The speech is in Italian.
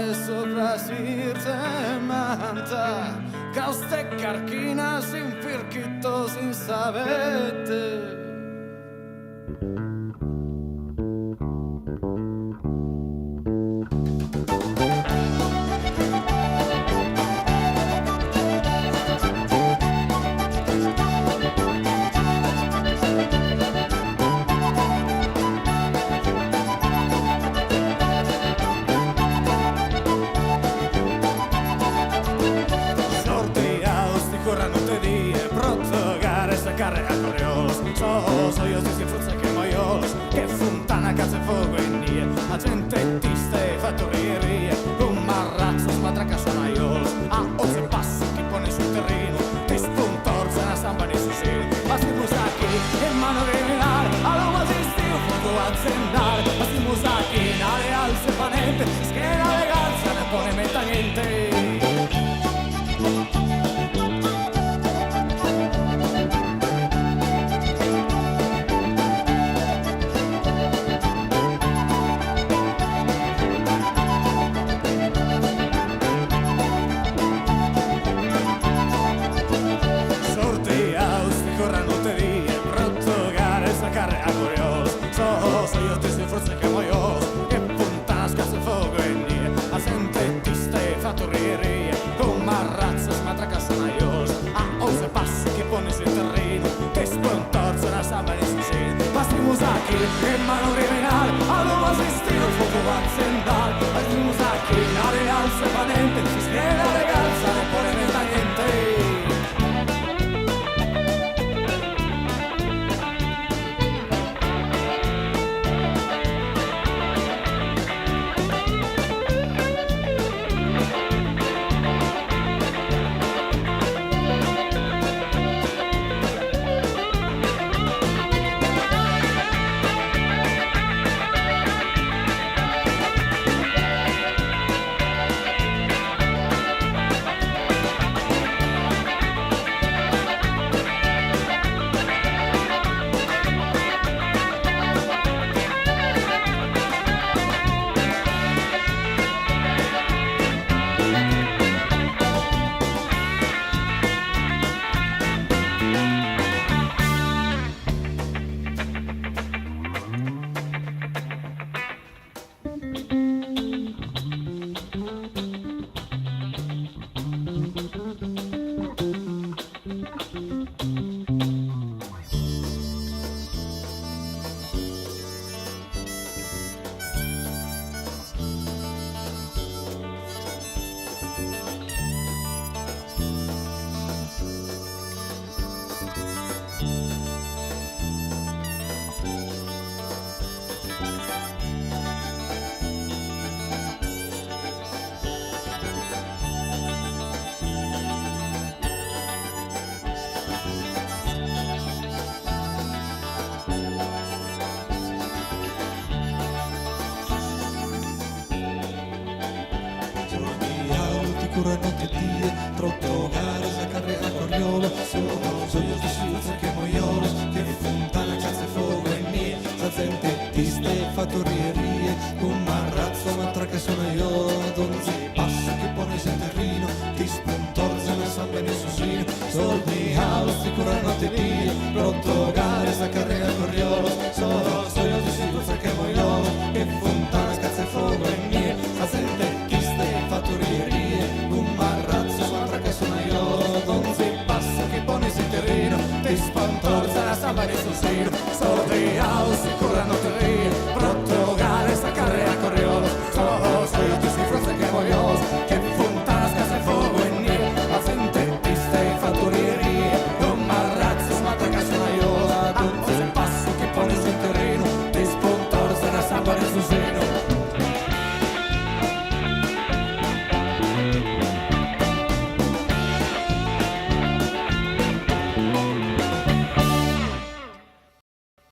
de sopra sirte manta, causte carquina sin firquito, sin sabete. Corrano te die, protogare, saccare a corriolos. So io si fruzza che moiolos, che fontana, casa e fuoco in nie. La gente tiste, fattorie, un marrazzo, smatraca sonaiolos. A oze passi che pone sul terreno, ti spuntorza una samba di sussino. Ma si musacchi, in mano criminale, all'uomo esistiu, fuoco aziendale. Ma si musacchi, in ale alze panente, schiena eleganza, ne pone metta niente. So io ti si forse che moioso, che punta scasso e fuoco e nie. A sente tiste, fattorie, con marrazzo, smatraca sonaioso. A ose passi che pone sul terreno, che spontorza una samba di sussino. Passi musacchi, che mano criminale, all'uomo esistiu, fuoco aziendale. Passi musacchi, nare alza e panente, si schiena eleganza, non pone metta niente. Curano te die, trotto gare, saccare a corriola. So io ti si che moiolos, che fontana, cazzo e fuoco e nie. Sa gente tiste, fattorie, un marrazzo, matraca sonaiola. Donzi passa che pone sul terreno, ti spuntorza una samba nel sussino. Soldi alzi, ti curano te die, trotto gare, saccare a corriola. So io ti si che moiolos, che fontana, cazzo e fuoco e nie. Sa gente tiste, fattorie, un marrazzo, smatraca sonaiola. Donzi passa che pone sul terreno, ti spantorza la samba di sussino. Soldi alzi, corrano